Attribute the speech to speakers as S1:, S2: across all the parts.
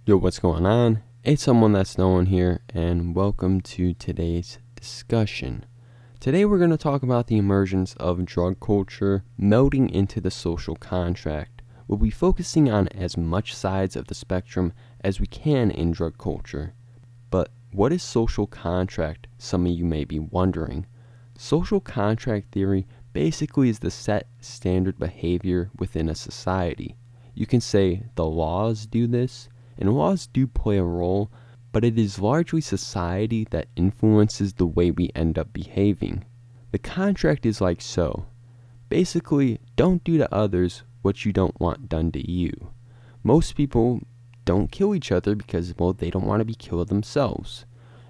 S1: Yo, what's going on? It's someone that's known here, and welcome to today's discussion. Today we're going to talk about the emergence of drug culture melding into the social contract. We'll be focusing on as much sides of the spectrum as we can in drug culture. But what is social contract? Some of you may be wondering. Social contract theory basically is the set standard behavior within a society. You can say the laws do this, and laws do play a role, but it is largely society that influences the way we end up behaving. The contract is like so. Basically, don't do to others what you don't want done to you. Most people don't kill each other because, well, they don't want to be killed themselves.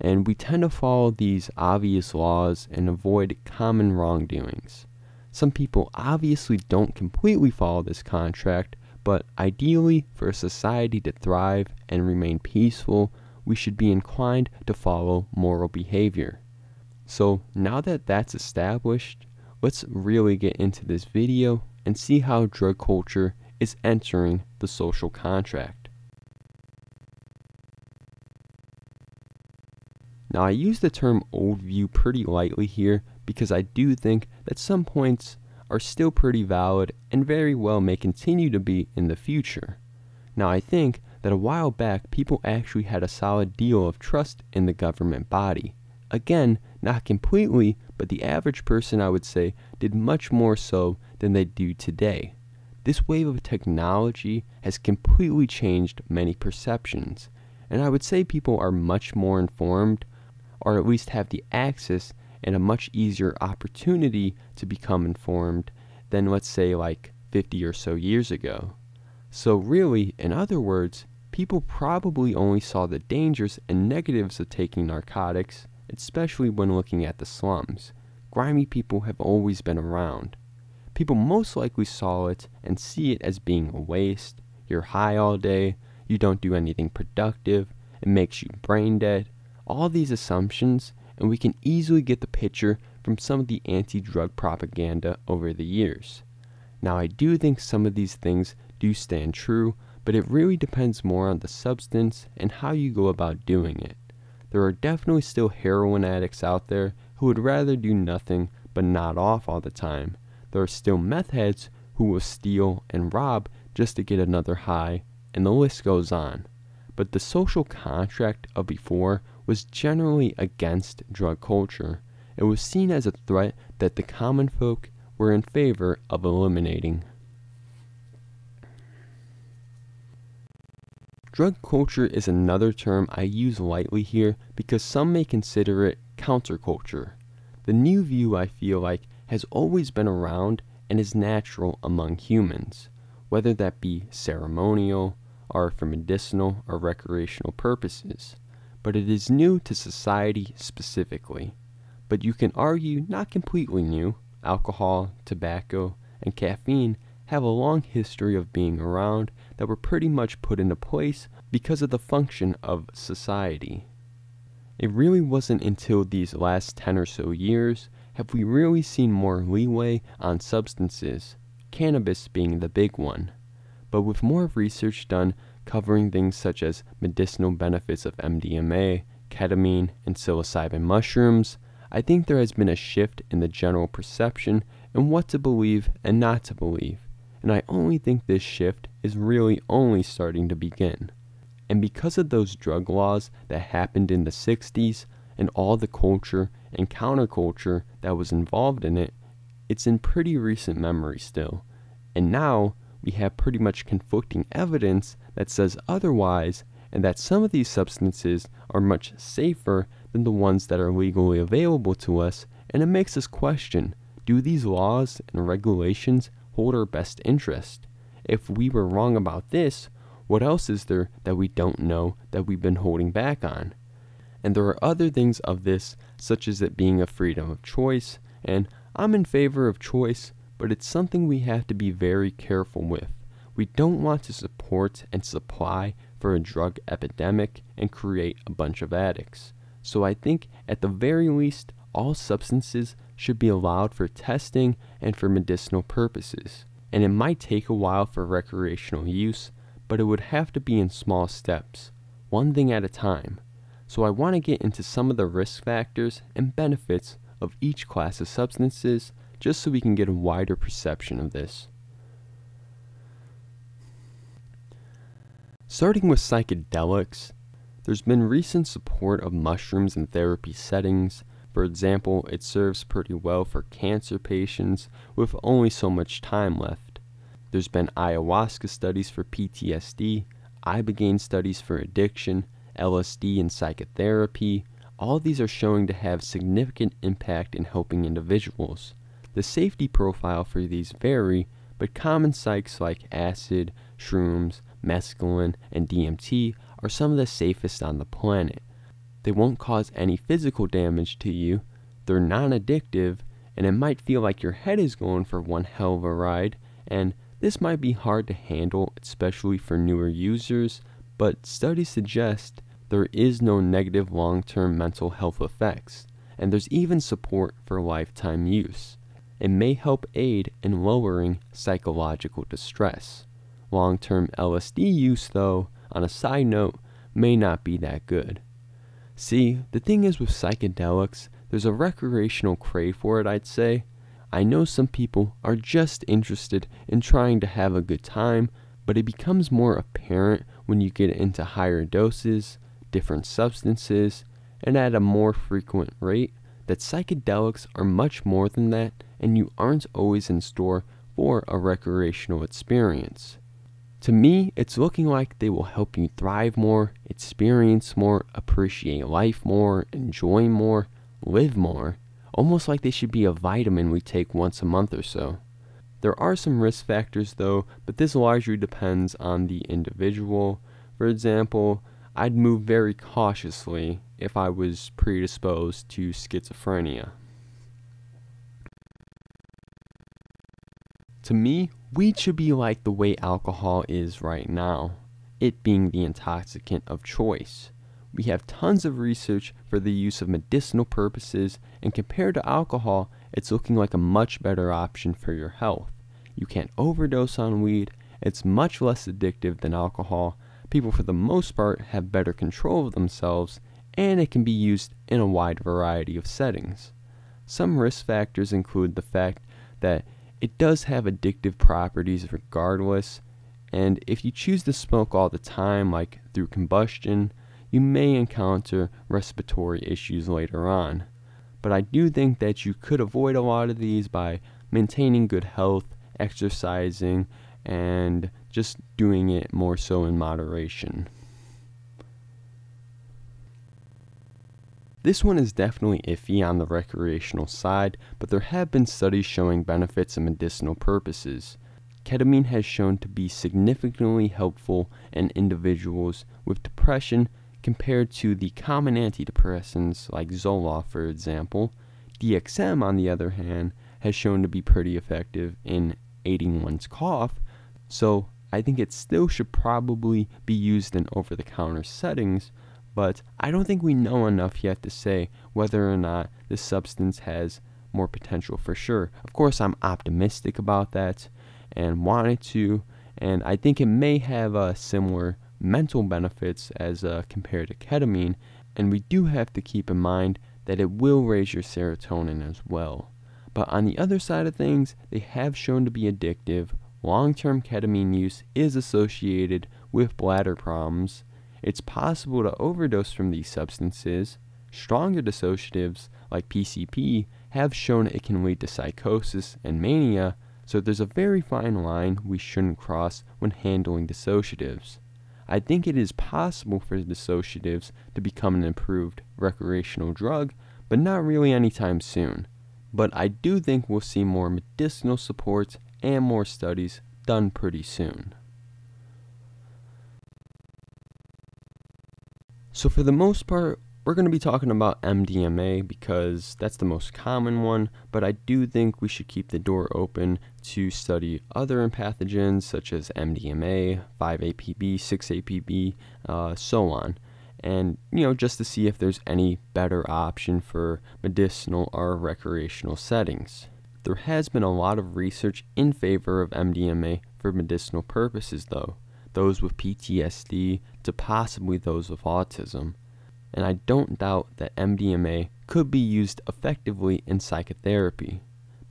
S1: And we tend to follow these obvious laws and avoid common wrongdoings. Some people obviously don't completely follow this contract, but ideally, for a society to thrive and remain peaceful, we should be inclined to follow moral behavior. So now that that's established, let's really get into this video and see how drug culture is entering the social contract. Now, I use the term old view pretty lightly here because I do think that some points are still pretty valid and very well may continue to be in the future. Now, I think that a while back people actually had a solid deal of trust in the government body. Again, not completely, but the average person, I would say, did much more so than they do today. This wave of technology has completely changed many perceptions, and I would say people are much more informed, or at least have the access and a much easier opportunity to become informed than, let's say, like 50 or so years ago. So really, in other words, people probably only saw the dangers and negatives of taking narcotics, especially when looking at the slums. Grimy people have always been around. People most likely saw it and see it as being a waste. You're high all day, you don't do anything productive, it makes you brain dead. All these assumptions, and we can easily get the picture from some of the anti-drug propaganda over the years. Now, I do think some of these things do stand true, but it really depends more on the substance and how you go about doing it. There are definitely still heroin addicts out there who would rather do nothing but nod off all the time. There are still meth heads who will steal and rob just to get another high, and the list goes on. But the social contract of before was generally against drug culture. It was seen as a threat that the common folk were in favor of eliminating. Drug culture is another term I use lightly here because some may consider it counterculture. The new view, I feel like, has always been around and is natural among humans, whether that be ceremonial or for medicinal or recreational purposes. But it is new to society specifically. But you can argue not completely new. Alcohol, tobacco, and caffeine have a long history of being around that were pretty much put into place because of the function of society. It really wasn't until these last 10 or so years have we really seen more leeway on substances, cannabis being the big one. But with more research done covering things such as medicinal benefits of MDMA, ketamine, and psilocybin mushrooms, I think there has been a shift in the general perception and what to believe and not to believe, and I only think this shift is really only starting to begin. And because of those drug laws that happened in the 60s and all the culture and counterculture that was involved in it, it's in pretty recent memory still, and now we have pretty much conflicting evidence that says otherwise, and that some of these substances are much safer than the ones that are legally available to us, and it makes us question, do these laws and regulations hold our best interest? If we were wrong about this, what else is there that we don't know that we've been holding back on? And there are other things of this, such as it being a freedom of choice, and I'm in favor of choice, but it's something we have to be very careful with. We don't want to support and supply for a drug epidemic and create a bunch of addicts. So I think at the very least, all substances should be allowed for testing and for medicinal purposes. And it might take a while for recreational use, but it would have to be in small steps, one thing at a time. So I want to get into some of the risk factors and benefits of each class of substances, just so we can get a wider perception of this. Starting with psychedelics, there's been recent support of mushrooms in therapy settings. For example, it serves pretty well for cancer patients with only so much time left. There's been ayahuasca studies for PTSD, ibogaine studies for addiction, LSD and psychotherapy. All these are showing to have significant impact in helping individuals. The safety profile for these vary, but common psychs like acid, shrooms, mescaline, and DMT are some of the safest on the planet. They won't cause any physical damage to you, they're non-addictive, and it might feel like your head is going for one hell of a ride, and this might be hard to handle, especially for newer users, but studies suggest there is no negative long-term mental health effects, and there's even support for lifetime use. It may help aid in lowering psychological distress. Long-term LSD use, though, on a side note, may not be that good. See, the thing is with psychedelics, there's a recreational crave for it, I'd say. I know some people are just interested in trying to have a good time, but it becomes more apparent when you get into higher doses, different substances, and at a more frequent rate, that psychedelics are much more than that, and you aren't always in store for a recreational experience. To me, it's looking like they will help you thrive more, experience more, appreciate life more, enjoy more, live more, almost like they should be a vitamin we take once a month or so. There are some risk factors though, but this largely depends on the individual. For example, I'd move very cautiously if I was predisposed to schizophrenia. To me, weed should be like the way alcohol is right now, it being the intoxicant of choice. We have tons of research for the use of medicinal purposes, and compared to alcohol, it's looking like a much better option for your health. You can't overdose on weed, it's much less addictive than alcohol, people for the most part have better control of themselves, and it can be used in a wide variety of settings. Some risk factors include the fact that it does have addictive properties regardless, and if you choose to smoke all the time, like through combustion, you may encounter respiratory issues later on. But I do think that you could avoid a lot of these by maintaining good health, exercising, and just doing it more so in moderation. This one is definitely iffy on the recreational side, but there have been studies showing benefits in medicinal purposes. Ketamine has shown to be significantly helpful in individuals with depression compared to the common antidepressants like Zoloft, for example. DXM, on the other hand, has shown to be pretty effective in aiding one's cough, so I think it still should probably be used in over-the-counter settings, but I don't think we know enough yet to say whether or not this substance has more potential for sure. Of course, I'm optimistic about that and want it to, and I think it may have similar mental benefits as compared to ketamine, and we do have to keep in mind that it will raise your serotonin as well. But on the other side of things, they have shown to be addictive. Long-term ketamine use is associated with bladder problems. It's possible to overdose from these substances. Stronger dissociatives, like PCP, have shown it can lead to psychosis and mania, so there's a very fine line we shouldn't cross when handling dissociatives. I think it is possible for dissociatives to become an improved recreational drug, but not really anytime soon. But I do think we'll see more medicinal support and more studies done pretty soon. So for the most part, we're going to be talking about MDMA because that's the most common one, but I do think we should keep the door open to study other pathogens such as MDMA, 5-APB, 6-APB, so on. And, just to see if there's any better option for medicinal or recreational settings. There has been a lot of research in favor of MDMA for medicinal purposes though. those with PTSD to possibly those with autism. And I don't doubt that MDMA could be used effectively in psychotherapy.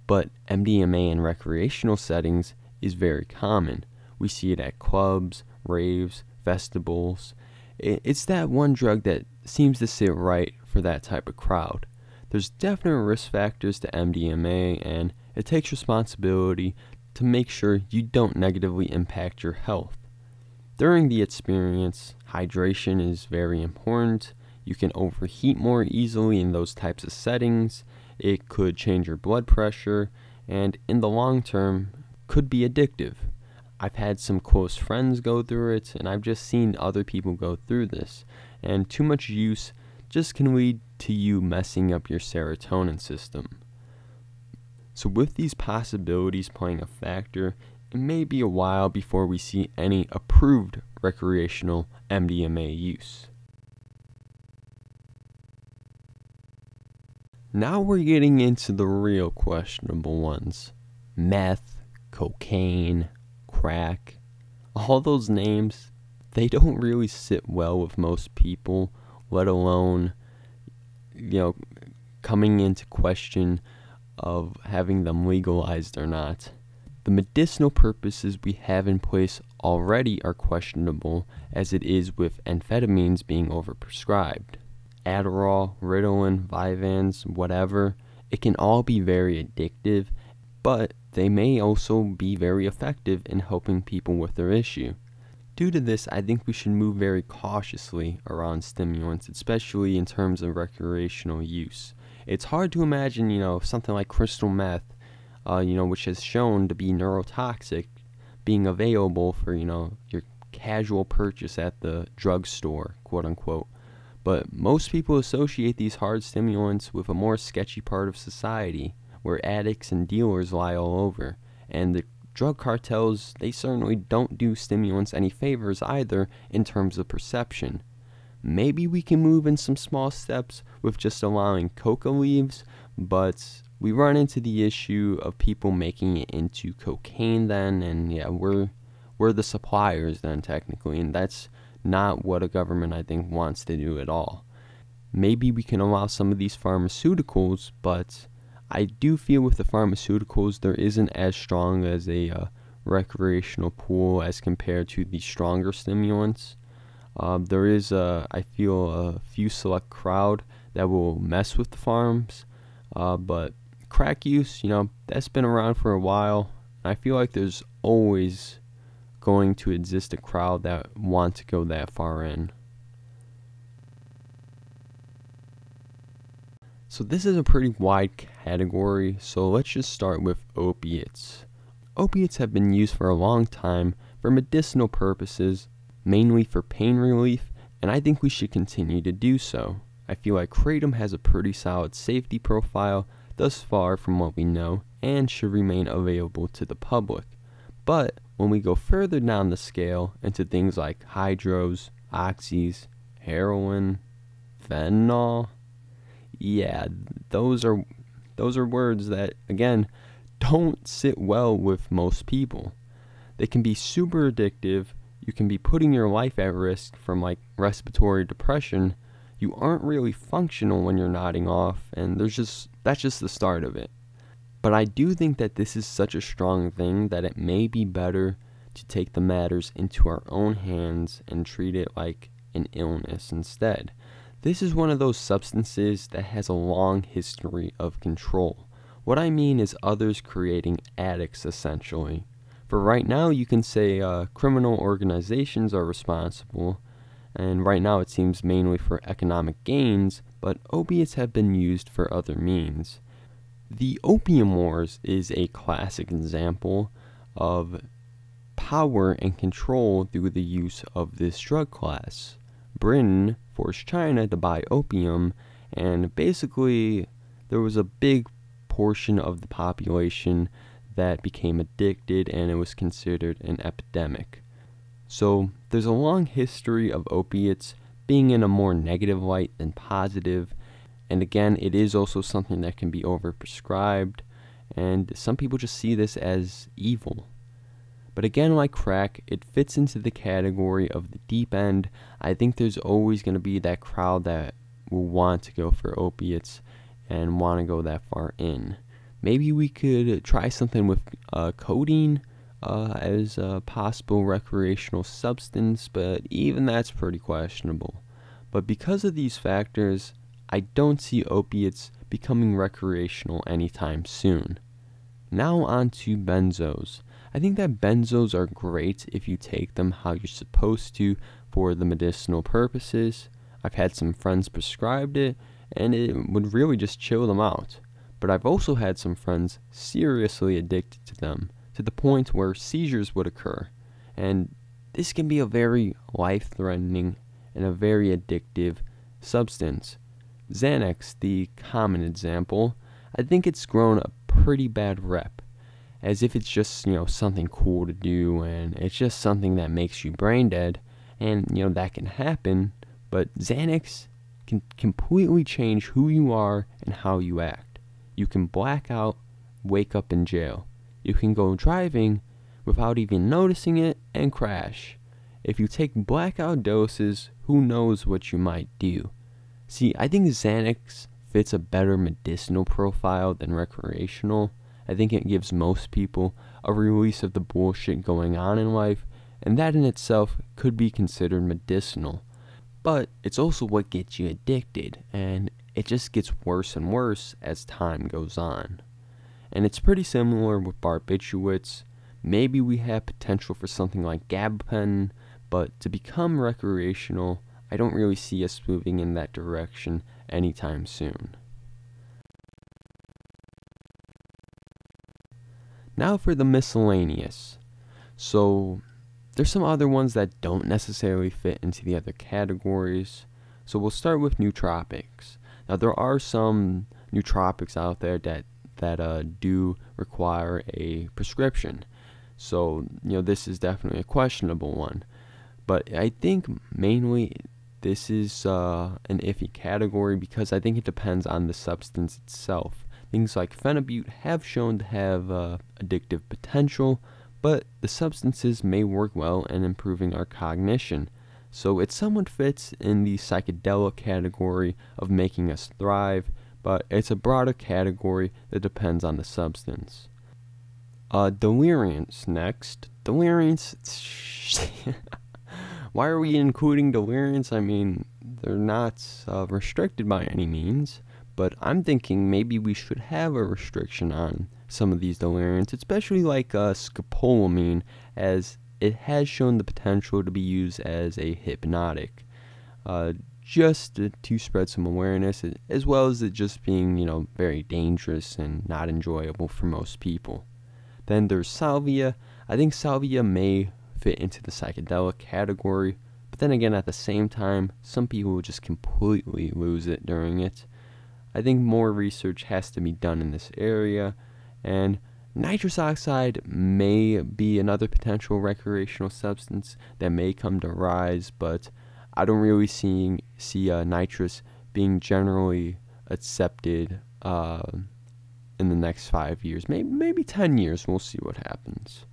S1: But MDMA in recreational settings is very common. We see it at clubs, raves, festivals. It's that one drug that seems to sit right for that type of crowd. There's definite risk factors to MDMA, and it takes responsibility to make sure you don't negatively impact your health. During the experience, hydration is very important. You can overheat more easily in those types of settings. It could change your blood pressure, and in the long term, could be addictive. I've had some close friends go through it, and I've just seen other people go through this. And too much use just can lead to you messing up your serotonin system. So with these possibilities playing a factor, it may be a while before we see any approved recreational MDMA use. Now we're getting into the real questionable ones. Meth, cocaine, crack. All those names, they don't really sit well with most people, let alone, coming into question of having them legalized or not. The medicinal purposes we have in place already are questionable, as it is with amphetamines being overprescribed. Adderall, Ritalin, Vyvanse, whatever, it can all be very addictive, but they may also be very effective in helping people with their issue. Due to this, I think we should move very cautiously around stimulants, especially in terms of recreational use. It's hard to imagine, something like crystal meth, which has shown to be neurotoxic, being available for, your casual purchase at the drugstore, quote unquote. But most people associate these hard stimulants with a more sketchy part of society, where addicts and dealers lie all over. And the drug cartels, they certainly don't do stimulants any favors either in terms of perception. Maybe we can move in some small steps with just allowing coca leaves, but we run into the issue of people making it into cocaine then, and yeah, we're the suppliers then technically, and that's not what a government, I think, wants to do at all. Maybe we can allow some of these pharmaceuticals, but I do feel with the pharmaceuticals there isn't as strong as a recreational pool as compared to the stronger stimulants. There is, I feel, a few select crowd that will mess with the farms, but crack use, that's been around for a while. I feel like there's always going to exist a crowd that want to go that far in. So this is a pretty wide category, so let's just start with opiates. Opiates have been used for a long time for medicinal purposes, mainly for pain relief, and I think we should continue to do so. I feel like kratom has a pretty solid safety profile thus far from what we know, and should remain available to the public. But when we go further down the scale into things like hydros, oxys, heroin, fentanyl, yeah, those are words that, again, don't sit well with most people. They can be super addictive. You can be putting your life at risk from like respiratory depression. You aren't really functional when you're nodding off, and that's just the start of it. But I do think that this is such a strong thing that it may be better to take the matters into our own hands and treat it like an illness instead. This is one of those substances that has a long history of control. What I mean is others creating addicts, essentially. For right now, you can say criminal organizations are responsible, and right now it seems mainly for economic gains, but opiates have been used for other means. The Opium Wars is a classic example of power and control through the use of this drug class. Britain forced China to buy opium, and basically there was a big portion of the population that became addicted, and it was considered an epidemic. So there's a long history of opiates being in a more negative light than positive. And again, it is also something that can be overprescribed, and some people just see this as evil. But again, like crack, it fits into the category of the deep end. I think there's always going to be that crowd that will want to go for opiates and want to go that far in. Maybe we could try something with codeine as a possible recreational substance, but even that's pretty questionable. But because of these factors, I don't see opiates becoming recreational anytime soon. Now on to benzos. I think that benzos are great if you take them how you're supposed to for the medicinal purposes. I've had some friends prescribed it, and it would really just chill them out. But I've also had some friends seriously addicted to them, to the point where seizures would occur. And this can be a very life-threatening and a very addictive substance. Xanax, the common example, I think it's grown a pretty bad rep, as if it's just, something cool to do, and it's just something that makes you brain dead, and, that can happen, but Xanax can completely change who you are and how you act. You can black out, wake up in jail. You can go driving without even noticing it and crash. If you take blackout doses, who knows what you might do. See, I think Xanax fits a better medicinal profile than recreational. I think it gives most people a release of the bullshit going on in life, and that in itself could be considered medicinal. But it's also what gets you addicted, and it just gets worse and worse as time goes on. And it's pretty similar with barbiturates. Maybe we have potential for something like gabapentin, but to become recreational, I don't really see us moving in that direction anytime soon. Now for the miscellaneous. So there's some other ones that don't necessarily fit into the other categories. So we'll start with nootropics. Now there are some nootropics out there that do require a prescription. So, this is definitely a questionable one. But I think mainly this is an iffy category because I think it depends on the substance itself. Things like phenibut have shown to have addictive potential, but the substances may work well in improving our cognition. So it somewhat fits in the psychedelic category of making us thrive, but it's a broader category that depends on the substance. Deliriants next. Deliriants. Why are we including deliriants? I mean, they're not restricted by any means, but I'm thinking maybe we should have a restriction on some of these deliriants, especially like scopolamine, as it has shown the potential to be used as a hypnotic, just to spread some awareness, as well as it just being, very dangerous and not enjoyable for most people. Then there's salvia. I think salvia may fit into the psychedelic category, but then again, at the same time, some people will just completely lose it during it. I think more research has to be done in this area, and nitrous oxide may be another potential recreational substance that may come to rise, but I don't really see nitrous being generally accepted in the next 5 years, maybe 10 years. We'll see what happens.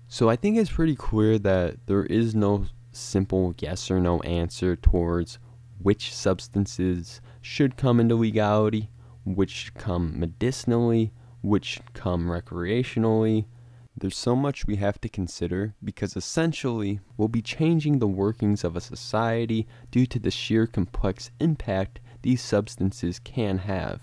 S1: So I think it's pretty clear that there is no simple yes or no answer towards which substances should come into legality, which should come medicinally, which should come recreationally. There's so much we have to consider because essentially we'll be changing the workings of a society due to the sheer complex impact these substances can have.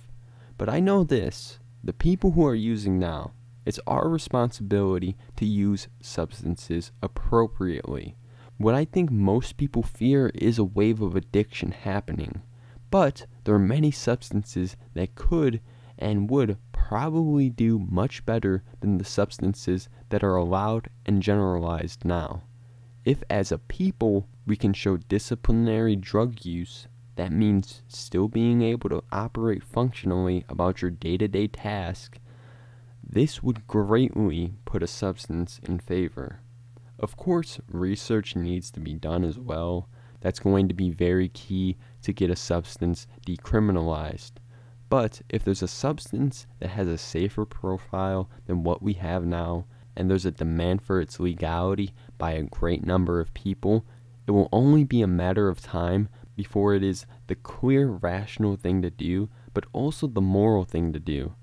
S1: But I know this, the people who are using now, it's our responsibility to use substances appropriately. What I think most people fear is a wave of addiction happening, but there are many substances that could and would probably do much better than the substances that are allowed and generalized now. If as a people we can show disciplinary drug use, that means still being able to operate functionally about your day-to-day task, this would greatly put a substance in favor. Of course, research needs to be done as well. That's going to be very key to get a substance decriminalized. But if there's a substance that has a safer profile than what we have now, and there's a demand for its legality by a great number of people, it will only be a matter of time before it is the clear, rational thing to do, but also the moral thing to do.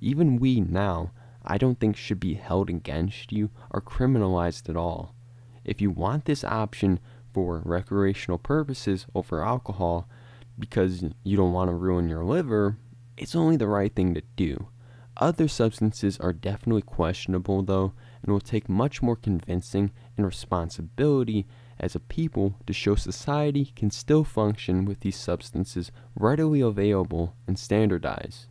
S1: Even we now, I don't think should be held against you or criminalized at all. If you want this option for recreational purposes over alcohol because you don't want to ruin your liver, it's only the right thing to do. Other substances are definitely questionable though, and will take much more convincing and responsibility as a people to show society can still function with these substances readily available and standardized.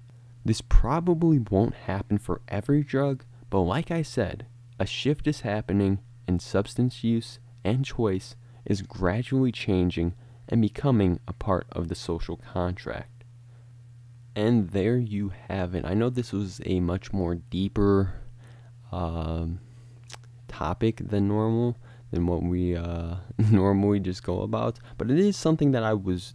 S1: This probably won't happen for every drug, but like I said, a shift is happening and substance use and choice is gradually changing and becoming a part of the social contract. And there you have it. I know this was a much more deeper topic than normal, than what we normally just go about, but it is something that I was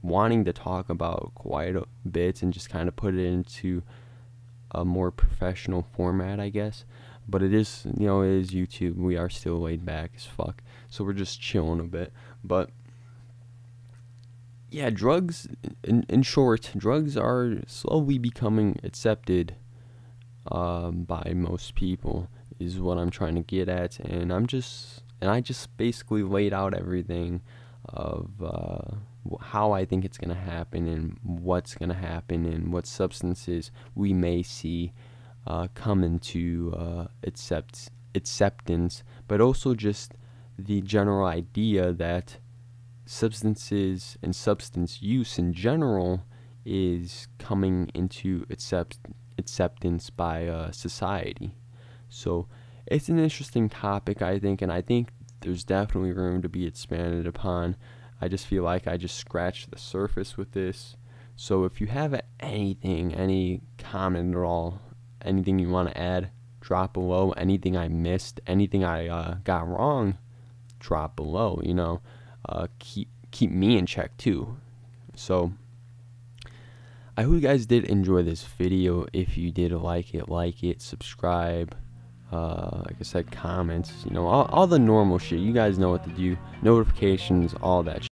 S1: wanting to talk about quite a bit and just kind of put it into a more professional format, I guess. But it is, it is YouTube. We are still laid back as fuck, so we're just chilling a bit. But yeah, drugs, in short, drugs are slowly becoming accepted by most people, is what I'm trying to get at. And I just basically laid out everything of how I think it's going to happen and what's going to happen and what substances we may see come into acceptance, but also just the general idea that substances and substance use in general is coming into acceptance by society. So it's an interesting topic, I think, and I think there's definitely room to be expanded upon. I just feel like I just scratched the surface with this. So if you have anything, any comment at all, anything you want to add, drop below. Anything I missed, anything I got wrong, drop below. Keep me in check too. So I hope you guys did enjoy this video. If you did like it, subscribe. Like I said, comments, all the normal shit. You guys know what to do. Notifications, all that shit.